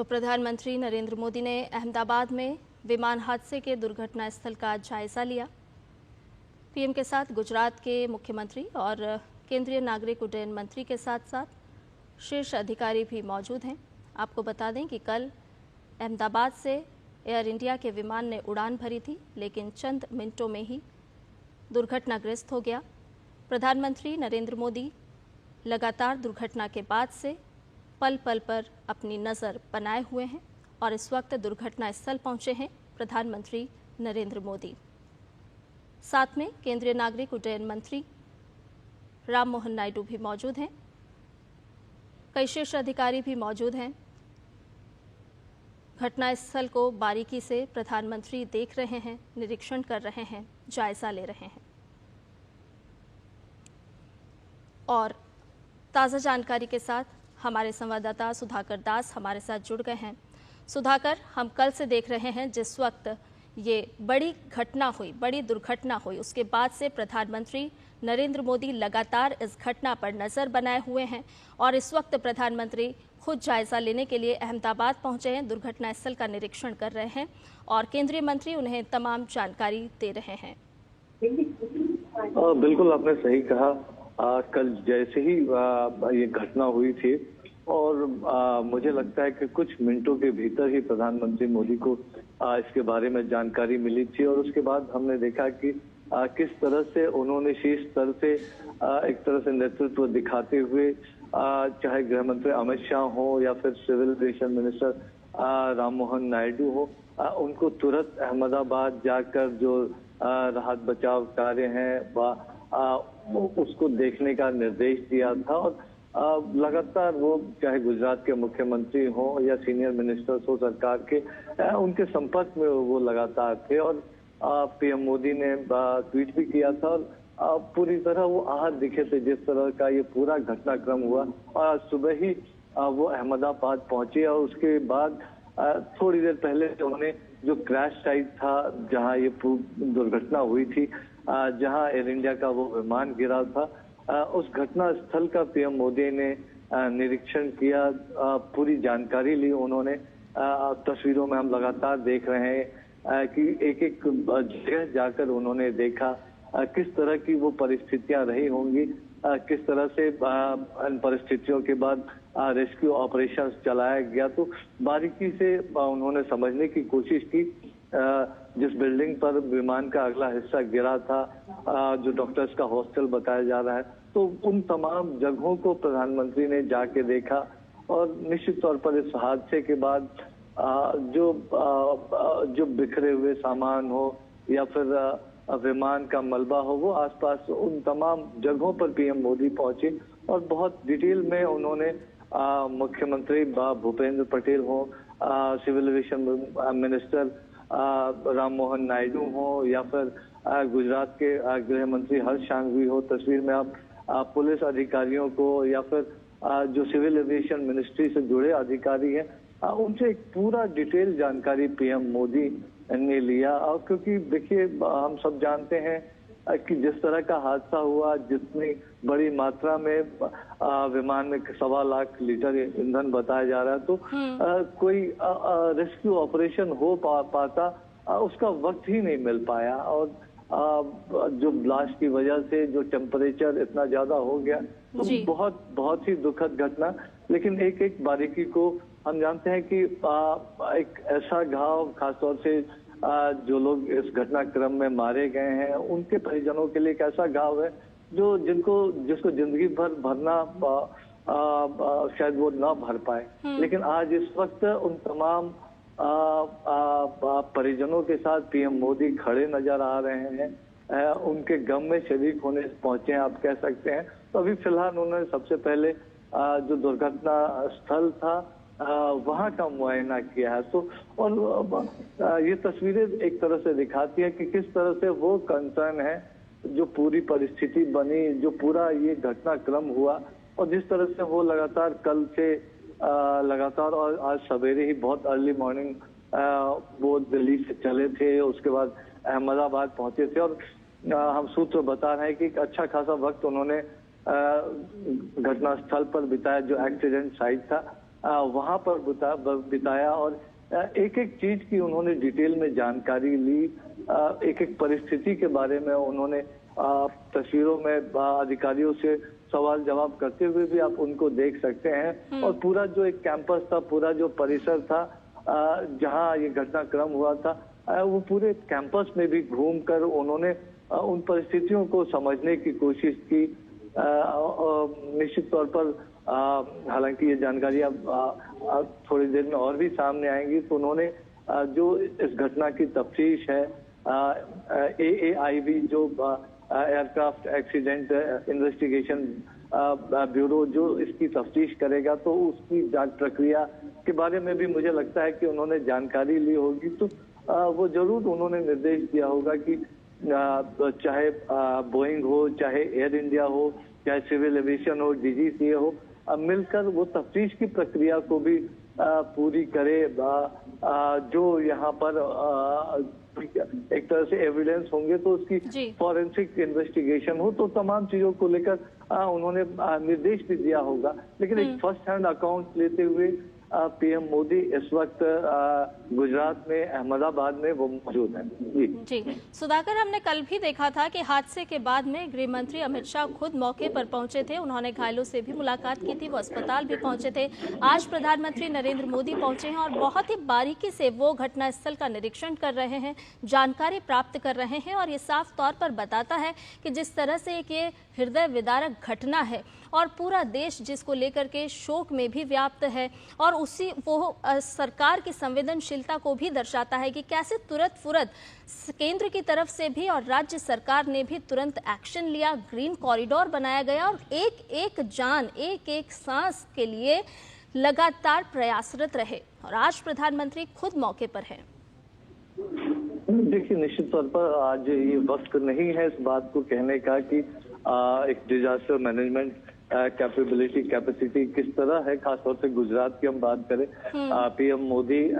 तो प्रधानमंत्री नरेंद्र मोदी ने अहमदाबाद में विमान हादसे के दुर्घटना स्थल का जायजा लिया। पीएम के साथ गुजरात के मुख्यमंत्री और केंद्रीय नागरिक उड्डयन मंत्री के साथ साथ शीर्ष अधिकारी भी मौजूद हैं। आपको बता दें कि कल अहमदाबाद से एयर इंडिया के विमान ने उड़ान भरी थी, लेकिन चंद मिनटों में ही दुर्घटनाग्रस्त हो गया। प्रधानमंत्री नरेंद्र मोदी लगातार दुर्घटना के बाद से पल पल पर अपनी नज़र बनाए हुए हैं और इस वक्त दुर्घटना स्थल पहुंचे हैं प्रधानमंत्री नरेंद्र मोदी। साथ में केंद्रीय नागरिक उड्डयन मंत्री राम मोहन नायडू भी मौजूद हैं। कई शीर्ष अधिकारी भी मौजूद हैं। घटनास्थल को बारीकी से प्रधानमंत्री देख रहे हैं, निरीक्षण कर रहे हैं, जायजा ले रहे हैं। और ताज़ा जानकारी के साथ हमारे संवाददाता सुधाकर दास हमारे साथ जुड़ गए हैं। सुधाकर, हम कल से देख रहे हैं जिस वक्त ये बड़ी घटना हुई, बड़ी दुर्घटना हुई, उसके बाद से प्रधानमंत्री नरेंद्र मोदी लगातार इस घटना पर नज़र बनाए हुए हैं और इस वक्त प्रधानमंत्री खुद जायजा लेने के लिए अहमदाबाद पहुंचे हैं, दुर्घटना स्थल का निरीक्षण कर रहे हैं और केंद्रीय मंत्री उन्हें तमाम जानकारी दे रहे हैं। बिल्कुल, आपने सही कहा। कल जैसे ही ये घटना हुई थी और मुझे लगता है कि कुछ मिनटों के भीतर ही प्रधानमंत्री मोदी को इसके बारे में जानकारी मिली थी और उसके बाद हमने देखा कि किस तरह से उन्होंने शीर्ष स्तर से एक तरह से नेतृत्व दिखाते हुए चाहे गृह मंत्री अमित शाह हो या फिर civil aviation minister Ram Mohan Naidu हो, उनको तुरंत अहमदाबाद जाकर जो राहत बचाव कार्य हैं उसको देखने का निर्देश दिया था और लगातार वो चाहे गुजरात के मुख्यमंत्री हो या सीनियर मिनिस्टर्स हो सरकार के, उनके संपर्क में वो लगातार थे और पीएम मोदी ने ट्वीट भी किया था और पूरी तरह वो आहत दिखे थे जिस तरह का ये पूरा घटनाक्रम हुआ। और सुबह ही वो अहमदाबाद पहुंचे और उसके बाद थोड़ी देर पहले उन्होंने जो क्रैश साइट था जहां ये दुर्घटना हुई थी, जहां एयर इंडिया का वो विमान गिरा था, उस घटना स्थल का पीएम मोदी ने निरीक्षण किया, पूरी जानकारी ली उन्होंने। तस्वीरों में हम लगातार देख रहे हैं कि एक एक जगह जाकर उन्होंने देखा किस तरह की वो परिस्थितियां रही होंगी, किस तरह से इन परिस्थितियों के बाद रेस्क्यू ऑपरेशन चलाया गया। तो बारीकी से उन्होंने समझने की कोशिश की। जिस बिल्डिंग पर विमान का अगला हिस्सा गिरा था, जो डॉक्टर्स का हॉस्टल बताया जा रहा है, तो उन तमाम जगहों को प्रधानमंत्री ने जाके देखा और निश्चित तौर पर इस हादसे के बाद जो बिखरे हुए सामान हो या फिर विमान का मलबा हो, वो आसपास उन तमाम जगहों पर पीएम मोदी पहुंचे और बहुत डिटेल में उन्होंने मुख्यमंत्री भूपेंद्र पटेल हो, civil aviation minister Ram Mohan Naidu हो या फिर गुजरात के गृह मंत्री हर्ष सांघवी हो, तस्वीर में आप पुलिस अधिकारियों को या फिर जो सिविल एविएशन मिनिस्ट्री से जुड़े अधिकारी हैं, उनसे एक पूरा डिटेल जानकारी पीएम मोदी ने लिया। और क्योंकि देखिए, हम सब जानते हैं कि जिस तरह का हादसा हुआ, जितनी बड़ी मात्रा में विमान में 1.25 लाख लीटर ईंधन बताया जा रहा है, तो कोई रेस्क्यू ऑपरेशन हो पाता उसका वक्त ही नहीं मिल पाया। और जो ब्लास्ट की वजह से जो टेम्परेचर इतना ज्यादा हो गया, तो बहुत ही दुखद घटना। लेकिन एक एक बारीकी को हम जानते हैं कि एक ऐसा घाव, खासतौर से जो लोग इस घटनाक्रम में मारे गए हैं, उनके परिजनों के लिए एक ऐसा घाव है जिसको जिंदगी भर भरना शायद वो ना भर पाए। लेकिन आज इस वक्त उन तमाम परिजनों के साथ पीएम मोदी खड़े नजर आ रहे हैं, उनके गम में शरीक होने पहुंचे हैं, आप कह सकते हैं। तो अभी फिलहाल उन्होंने सबसे पहले जो दुर्घटना स्थल था वहां का मुआयना किया है। तो और ये तस्वीरें एक तरह से दिखाती है कि किस तरह से वो कंसर्न है, जो पूरी परिस्थिति बनी, जो पूरा ये घटनाक्रम हुआ और जिस तरह से वो लगातार कल से लगातार और आज सवेरे ही बहुत अर्ली मॉर्निंग वो दिल्ली से चले थे, उसके बाद अहमदाबाद पहुंचे थे और हम सूत्र बता रहे हैं कि एक अच्छा खासा वक्त उन्होंने घटनास्थल पर बिताया, जो एक्सीडेंट साइट था। वहां पर बिताया और एक एक चीज की उन्होंने डिटेल में जानकारी ली। एक एक परिस्थिति के बारे में उन्होंने तस्वीरों में अधिकारियों से सवाल जवाब करते हुए भी आप उनको देख सकते हैं। और पूरा जो एक कैंपस था, पूरा जो परिसर था जहां ये घटनाक्रम हुआ था, वो पूरे कैंपस में भी घूमकर उन्होंने उन परिस्थितियों को समझने की कोशिश की। निश्चित तौर पर हालांकि ये जानकारी अब थोड़ी देर में और भी सामने आएंगी, तो उन्होंने जो इस घटना की तफ्तीश है, AAIB जो एयरक्राफ्ट एक्सीडेंट इन्वेस्टिगेशन ब्यूरो जो इसकी तफ्तीश करेगा, तो उसकी जांच प्रक्रिया के बारे में भी मुझे लगता है कि उन्होंने जानकारी ली होगी। तो वो जरूर उन्होंने निर्देश दिया होगा कि चाहे बोइंग हो, चाहे एयर इंडिया हो, चाहे सिविल एविएशन हो, DGCA हो, मिलकर वो तफ्तीश की प्रक्रिया को भी पूरी करे। जो यहाँ पर एक तरह से एविडेंस होंगे तो उसकी फॉरेंसिक इन्वेस्टिगेशन हो, तो तमाम चीजों को लेकर उन्होंने निर्देश भी दिया होगा। लेकिन एक फर्स्ट हैंड अकाउंट लेते हुए PM मोदी इस वक्त गुजरात में अहमदाबाद में वो मौजूद हैं। जी सुधाकर, हमने कल भी देखा था कि हादसे के बाद में गृह मंत्री अमित शाह खुद मौके पर पहुंचे थे। उन्होंने घायलों से भी मुलाकात की थी, वो अस्पताल भी पहुंचे थे। आज प्रधानमंत्री नरेंद्र मोदी पहुंचे हैं और बहुत ही बारीकी से वो घटनास्थल का निरीक्षण कर रहे हैं, जानकारी प्राप्त कर रहे हैं। और ये साफ तौर पर बताता है कि जिस तरह से एक ये हृदय विदारक घटना है और पूरा देश जिसको लेकर के शोक में भी व्याप्त है, और उसी वो सरकार की संवेदनशीलता को भी दर्शाता है कि कैसे तुरंत केंद्र की तरफ से भी और राज्य सरकार ने भी तुरंत एक्शन लिया, ग्रीन कॉरिडोर बनाया गया और एक एक जान, एक एक सांस के लिए लगातार प्रयासरत रहे। और आज प्रधानमंत्री खुद मौके पर हैं। देखिए, निश्चित तौर पर आज ये वक्त नहीं है इस बात को कहने का कि एक डिजास्टर मैनेजमेंट कैपेसिटी किस तरह है, खासतौर से गुजरात की हम बात करें। PM मोदी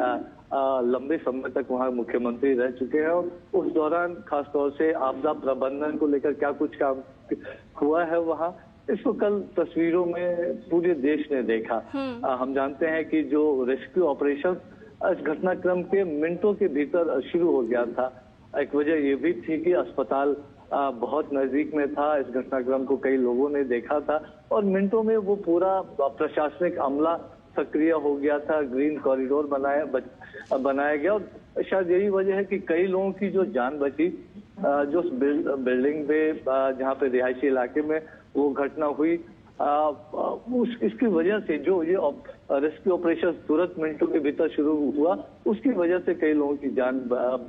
लंबे समय तक वहाँ मुख्यमंत्री रह चुके हैं और उस दौरान खासतौर से आपदा प्रबंधन को लेकर क्या कुछ काम हुआ है वहाँ, इसको कल तस्वीरों में पूरे देश ने देखा। हम जानते हैं कि जो रेस्क्यू ऑपरेशन इस घटनाक्रम के मिनटों के भीतर शुरू हो गया था। एक वजह ये भी थी कि अस्पताल बहुत नजदीक में था, इस घटनाक्रम को कई लोगों ने देखा था और मिनटों में वो पूरा प्रशासनिक अमला सक्रिय हो गया था, ग्रीन कॉरिडोर बनाया गया। और शायद यही वजह है कि कई लोगों की जो जान बची, जो बिल्डिंग पे जहाँ पे रिहायशी इलाके में वो घटना हुई, इसकी वजह से जो ये रेस्क्यू ऑपरेशन तुरंत मिनटों के भीतर शुरू हुआ, उसकी वजह से कई लोगों की जान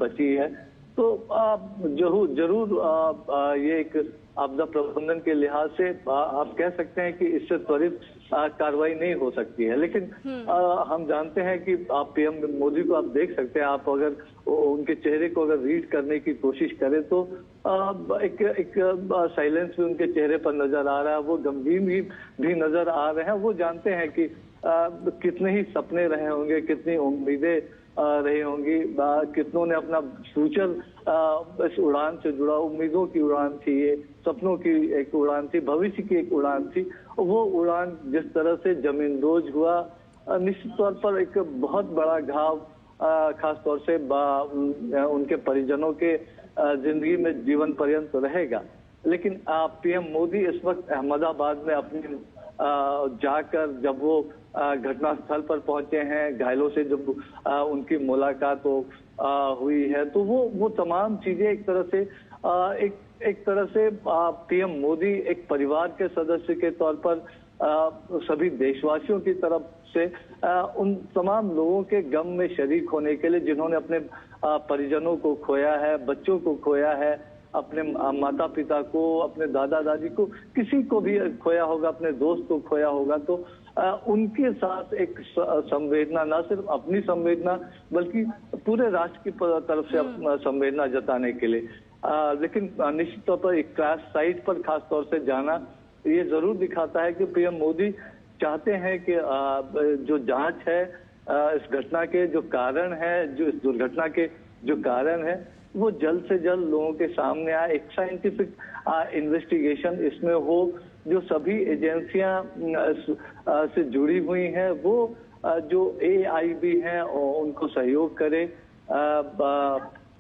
बची है। तो जरूर ये एक आपदा प्रबंधन के लिहाज से आप कह सकते हैं कि इससे त्वरित कार्रवाई नहीं हो सकती है। लेकिन हम जानते हैं कि आप PM मोदी को आप देख सकते हैं, आप अगर उनके चेहरे को अगर रीड करने की कोशिश करें तो एक साइलेंस भी उनके चेहरे पर नजर आ रहा है, वो गंभीर भी नजर आ रहे हैं। वो जानते हैं कि कितने ही सपने रहे होंगे, कितनी उम्मीदें रही होंगी, कितनों ने अपना फ्यूचर इस उड़ान से जुड़ा, उम्मीदों की उड़ान थी, ये सपनों की एक उड़ान थी, भविष्य की एक उड़ान थी। वो उड़ान जिस तरह से जमींदोज हुआ, निश्चित तौर पर एक बहुत बड़ा घाव खास तौर से उनके परिजनों के जिंदगी में जीवन पर्यंत रहेगा। लेकिन PM मोदी इस वक्त अहमदाबाद में अपनी जाकर जब वो घटनास्थल पर पहुंचे हैं, घायलों से जब उनकी मुलाकात हुई है, तो वो तमाम चीजें एक तरह से PM मोदी एक परिवार के सदस्य के तौर पर सभी देशवासियों की तरफ से उन तमाम लोगों के गम में शरीक होने के लिए जिन्होंने अपने परिजनों को खोया है, बच्चों को खोया है, अपने माता पिता को, अपने दादा दादी को, किसी को भी खोया होगा, अपने दोस्त को खोया होगा, तो उनके साथ एक संवेदना, ना सिर्फ अपनी संवेदना बल्कि पूरे राष्ट्र की तरफ से संवेदना जताने के लिए। लेकिन निश्चित तौर पर एक क्रैश साइट पर खास तौर से जाना ये जरूर दिखाता है कि PM मोदी चाहते हैं कि जो जांच है इस घटना के जो कारण है, जो इस दुर्घटना के जो कारण है, वो जल्द से जल्द लोगों के सामने आए, एक साइंटिफिक इन्वेस्टिगेशन इसमें हो, जो सभी एजेंसियां से जुड़ी हुई हैं वो जो AIB हैं उनको सहयोग करें,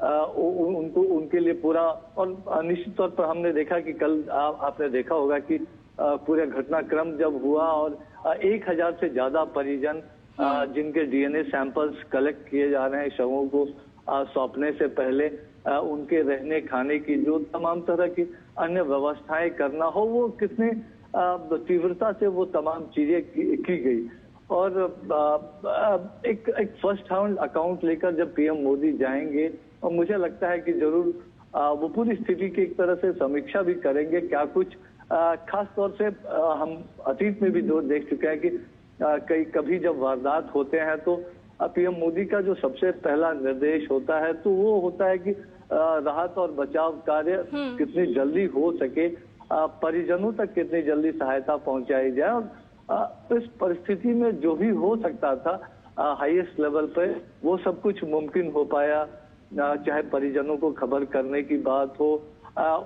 उनको उनके लिए पूरा। और निश्चित तौर पर हमने देखा कि कल आपने देखा होगा कि पूरा घटनाक्रम जब हुआ और 1000 से ज्यादा परिजन जिनके DNA सैंपल्स कलेक्ट किए जा रहे हैं शवों को सौंपने से पहले, उनके रहने खाने की जो तमाम तरह की अन्य व्यवस्थाएं करना हो, वो कितने तीव्रता से वो तमाम चीजें की गई। और एक फर्स्ट हैंड अकाउंट लेकर जब PM मोदी जाएंगे, और मुझे लगता है कि जरूर वो पूरी स्थिति की एक तरह से समीक्षा भी करेंगे। क्या कुछ खास तौर से हम अतीत में भी देख चुके हैं कि कभी जब वारदात होते हैं तो PM मोदी का जो सबसे पहला निर्देश होता है तो वो होता है कि राहत और बचाव कार्य कितनी जल्दी हो सके, परिजनों तक कितनी जल्दी सहायता पहुंचाई जाए। और इस परिस्थिति में जो भी हो सकता था हाईएस्ट लेवल पे, वो सब कुछ मुमकिन हो पाया। चाहे परिजनों को खबर करने की बात हो,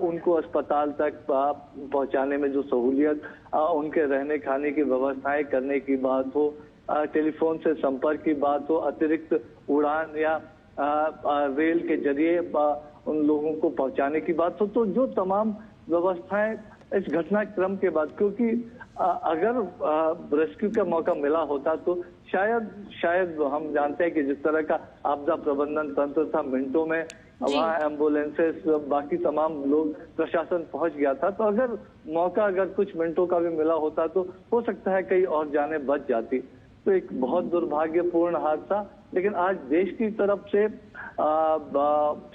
उनको अस्पताल तक पहुंचाने में जो सहूलियत, उनके रहने खाने की व्यवस्थाएं करने की बात हो, टेलीफोन से संपर्क की बात हो, अतिरिक्त उड़ान या रेल के जरिए उन लोगों को पहुंचाने की बात हो, तो जो तमाम व्यवस्थाएं इस घटनाक्रम के बाद, क्योंकि अगर रेस्क्यू का मौका मिला होता तो शायद हम जानते हैं कि जिस तरह का आपदा प्रबंधन तंत्र था, मिनटों में वहाँ एम्बुलेंसेस बाकी तमाम लोग प्रशासन पहुंच गया था। तो अगर कुछ मिनटों का भी मिला होता तो हो सकता है कई और जानें बच जाती। तो एक बहुत दुर्भाग्यपूर्ण हादसा, लेकिन आज देश की तरफ से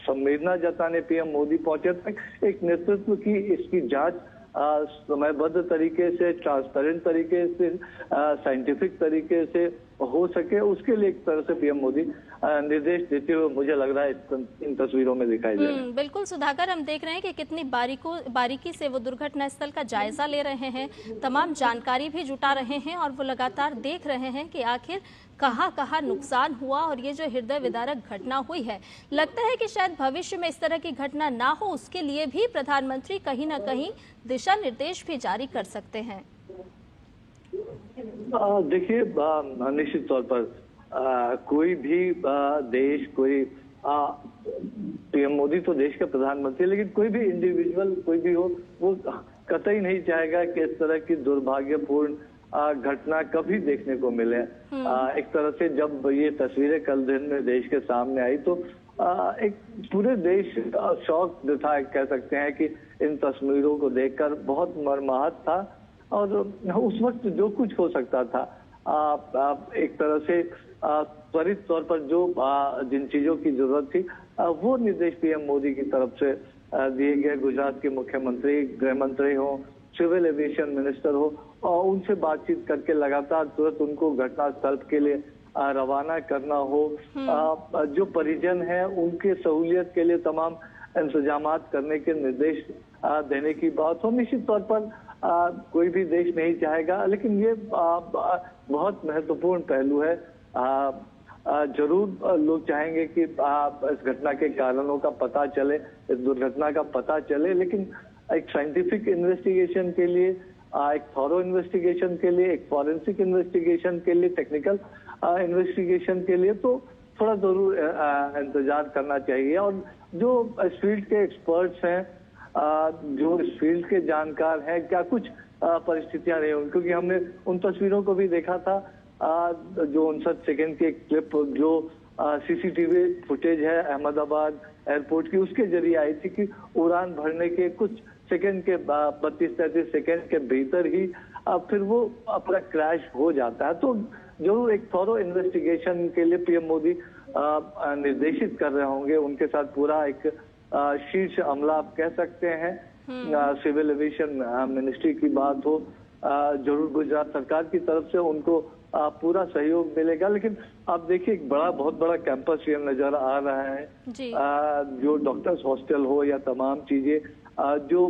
संवेदना जताने PM मोदी पहुंचे थे। एक नेतृत्व की इसकी जांच समयबद्ध तरीके से, ट्रांसपेरेंट तरीके से, साइंटिफिक तरीके से हो सके, उसके लिए एक तरह से PM मोदी निर्देश देते हुए मुझे लग रहा है इन तस्वीरों में दिखाई दे रहा है। बिल्कुल सुधाकर, हम देख रहे हैं कि कितनी बारीकी से वो दुर्घटना स्थल का जायजा ले रहे हैं, तमाम जानकारी भी जुटा रहे हैं और वो लगातार देख रहे हैं कि आखिर कहाँ नुकसान हुआ। और ये जो हृदय विदारक घटना हुई है, लगता है कि शायद भविष्य में इस तरह की घटना ना हो, उसके लिए भी प्रधानमंत्री कहीं ना कहीं दिशा निर्देश भी जारी कर सकते हैं। देखिए, निश्चित तौर पर कोई भी देश, कोई PM मोदी तो देश के प्रधानमंत्री, लेकिन कोई भी इंडिविजुअल कोई भी हो, वो कतई नहीं चाहेगा कि इस तरह की दुर्भाग्यपूर्ण घटना कभी देखने को मिले। एक तरह से जब ये तस्वीरें कल दिन में देश के सामने आई तो एक पूरे देश शौक था, कह सकते हैं कि इन तस्वीरों को देखकर बहुत मर्माहत था। और उस वक्त जो कुछ हो सकता था, एक तरह से त्वरित तौर पर जो जिन चीजों की जरूरत थी वो निर्देश PM मोदी की तरफ से दिए गए। गुजरात के मुख्यमंत्री, गृह मंत्री हो, सिविल एविएशन मिनिस्टर हो, और उनसे बातचीत करके लगातार तुरंत उनको घटनास्थल के लिए रवाना करना हो। जो परिजन हैं उनके सहूलियत के लिए तमाम इंतजामात करने के निर्देश देने की बात हो। निश्चित तौर पर कोई भी देश नहीं चाहेगा, लेकिन ये बहुत महत्वपूर्ण पहलू है। जरूर लोग चाहेंगे कि इस घटना के कारणों का पता चले, इस दुर्घटना का पता चले, लेकिन एक साइंटिफिक इन्वेस्टिगेशन के लिए, एक थॉरो इन्वेस्टिगेशन के लिए, एक फॉरेंसिक इन्वेस्टिगेशन के लिए, टेक्निकल इन्वेस्टिगेशन के लिए तो थोड़ा जरूर इंतजार करना चाहिए। और जो इस फील्ड के एक्सपर्ट्स हैं, जो इस फील्ड के जानकार हैं, क्या कुछ परिस्थितियां रही होंगी, क्योंकि हमने उन तस्वीरों को भी देखा था जो 59 सेकेंड की एक क्लिप जो CCTV फुटेज है अहमदाबाद एयरपोर्ट की, उसके जरिए आई थी कि उड़ान भरने के कुछ सेकंड के 32-33 सेकंड के भीतर ही फिर वो अपना क्रैश हो जाता है। तो जरूर एक थॉरो इन्वेस्टिगेशन के लिए PM मोदी निर्देशित कर रहे होंगे। उनके साथ पूरा एक शीर्ष अमला आप कह सकते हैं, सिविल एविएशन मिनिस्ट्री की बात हो, जरूर गुजरात सरकार की तरफ से उनको पूरा सहयोग मिलेगा। लेकिन आप देखिए, एक बहुत बड़ा कैंपस ये नजर आ रहा है जी। जो डॉक्टर्स हॉस्टल हो या तमाम चीजें, जो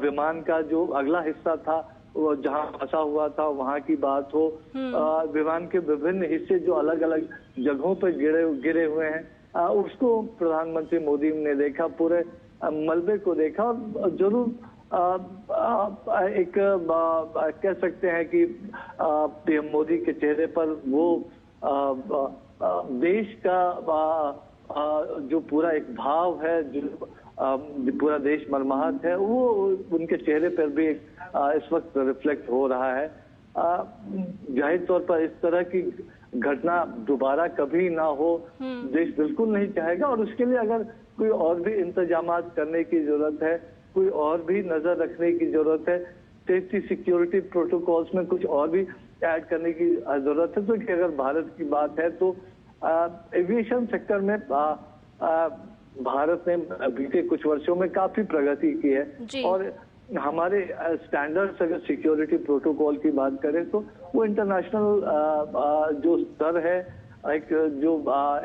विमान का जो अगला हिस्सा था वो जहां फंसा हुआ था वहां की बात हो, विमान के विभिन्न हिस्से जो अलग अलग जगहों पर गिरे हुए हैं, उसको प्रधानमंत्री मोदी ने देखा, पूरे मलबे को देखा। और जरूर एक कह सकते हैं कि पीएम मोदी के चेहरे पर वो देश का जो पूरा एक भाव है, जो पूरा देश मर्माहत है, वो उनके चेहरे पर भी इस वक्त रिफ्लेक्ट हो रहा है। जाहिर तौर पर इस तरह की घटना दोबारा कभी ना हो, देश बिल्कुल नहीं चाहेगा, और उसके लिए अगर कोई और भी इंतजामात करने की जरूरत है, कोई और भी नजर रखने की जरूरत है, सेफ्टी सिक्योरिटी प्रोटोकॉल्स में कुछ और भी ऐड करने की जरूरत है। तो कि अगर भारत की बात है तो एविएशन सेक्टर में भारत ने बीते कुछ वर्षों में काफी प्रगति की है, और हमारे स्टैंडर्ड्स अगर सिक्योरिटी प्रोटोकॉल की बात करें तो वो इंटरनेशनल जो स्तर है, एक जो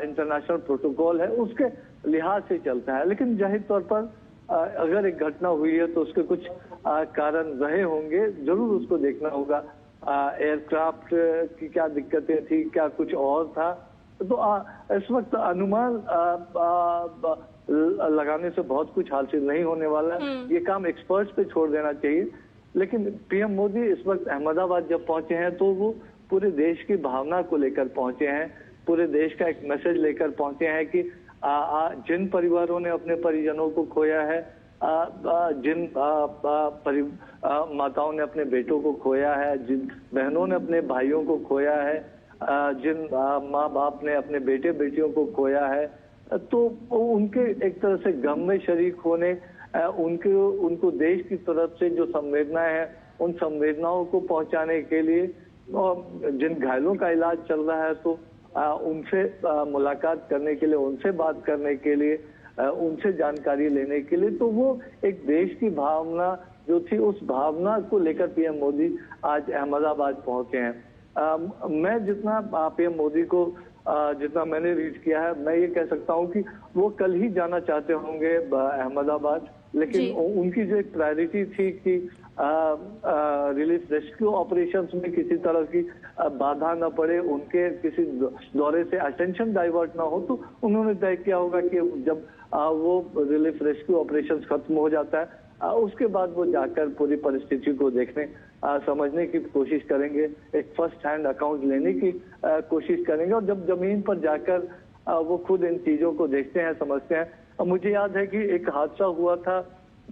इंटरनेशनल प्रोटोकॉल है, उसके लिहाज से चलता है। लेकिन जाहिर तौर पर अगर एक घटना हुई है तो उसके कुछ कारण रहे होंगे, जरूर उसको देखना होगा। एयरक्राफ्ट की क्या दिक्कतें थी, क्या कुछ और था, तो इस वक्त अनुमान लगाने से बहुत कुछ हासिल नहीं होने वाला। ये काम एक्सपर्ट्स पे छोड़ देना चाहिए। लेकिन पीएम मोदी इस वक्त अहमदाबाद जब पहुंचे हैं तो वो पूरे देश की भावना को लेकर पहुंचे हैं, पूरे देश का एक मैसेज लेकर पहुंचे हैं कि जिन परिवारों ने अपने परिजनों को खोया है, जिन माताओं ने अपने बेटों को खोया है, जिन बहनों ने अपने भाइयों को खोया है, जिन माँ बाप ने अपने बेटे बेटियों को खोया है, तो उनके एक तरह से गम में शरीक होने, उनको देश की तरफ से जो संवेदनाएं हैं उन संवेदनाओं को पहुंचाने के लिए, और जिन घायलों का इलाज चल रहा है तो उनसे मुलाकात करने के लिए, उनसे बात करने के लिए, उनसे जानकारी लेने के लिए, तो वो एक देश की भावना जो थी, उस भावना को लेकर पीएम मोदी आज अहमदाबाद पहुंचे हैं। मैं जितना पीएम मोदी को जितना मैंने रीच किया है, मैं ये कह सकता हूं कि वो कल ही जाना चाहते होंगे अहमदाबाद, लेकिन उनकी जो एक प्रायोरिटी थी कि रिलीफ रेस्क्यू ऑपरेशंस में किसी तरह की बाधा न पड़े, उनके किसी दौरे से अटेंशन डाइवर्ट ना हो, तो उन्होंने तय किया होगा कि जब वो रिलीफ रेस्क्यू ऑपरेशंस खत्म हो जाता है उसके बाद वो जाकर पूरी परिस्थिति को देखने समझने की कोशिश करेंगे, एक फर्स्ट हैंड अकाउंट लेने की कोशिश करेंगे, और जब जमीन पर जाकर वो खुद इन चीजों को देखते हैं, समझते हैं। मुझे याद है कि एक हादसा हुआ था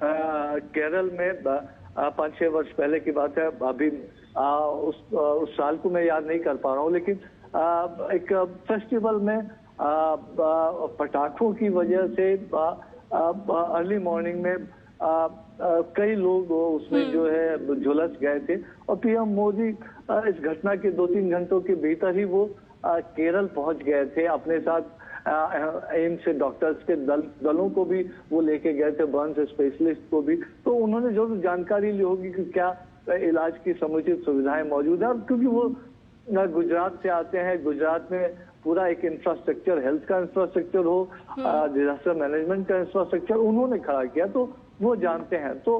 केरल में 5-6 वर्ष पहले की बात है, अभी उस साल को मैं याद नहीं कर पा रहा हूँ, लेकिन एक फेस्टिवल में पटाखों की वजह से अर्ली मॉर्निंग में कई लोग उसमें जो है झुलस गए थे, और पीएम मोदी इस घटना के 2-3 घंटों के भीतर ही वो केरल पहुंच गए थे। अपने साथ एम्स से डॉक्टर्स के दलों को भी वो लेके गए थे, बर्न्स स्पेशलिस्ट को भी, तो उन्होंने जो जानकारी ली होगी कि क्या इलाज की समुचित सुविधाएं मौजूद है, क्योंकि वो गुजरात से आते हैं। गुजरात में पूरा एक इंफ्रास्ट्रक्चर, हेल्थ का इंफ्रास्ट्रक्चर हो, डिजास्टर मैनेजमेंट का इंफ्रास्ट्रक्चर उन्होंने खड़ा किया, तो वो जानते हैं। तो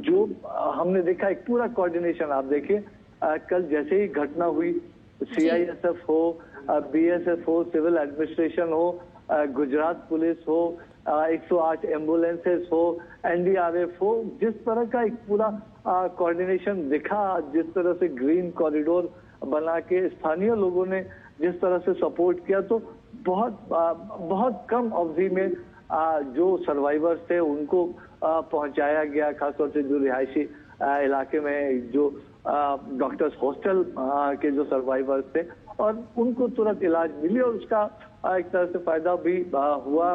जो हमने देखा एक पूरा कोऑर्डिनेशन, आप देखिए कल जैसे ही घटना हुई, सीआईएसएफ हो, बीएसएफ हो, सिविल एडमिनिस्ट्रेशन हो, गुजरात पुलिस हो, 108 एम्बुलेंसेस हो, एनडीआरएफ हो, जिस तरह का एक पूरा कोऑर्डिनेशन दिखा, जिस तरह से ग्रीन कॉरिडोर बना के स्थानीय लोगों ने जिस तरह से सपोर्ट किया, तो बहुत कम अवधि में जो सर्वाइवर्स थे उनको पहुंचाया गया, खासतौर से जो रिहायशी इलाके में जो डॉक्टर्स हॉस्टल के जो सर्वाइवर्स थे, और उनको तुरंत इलाज मिली, और उसका एक तरह से फायदा भी हुआ।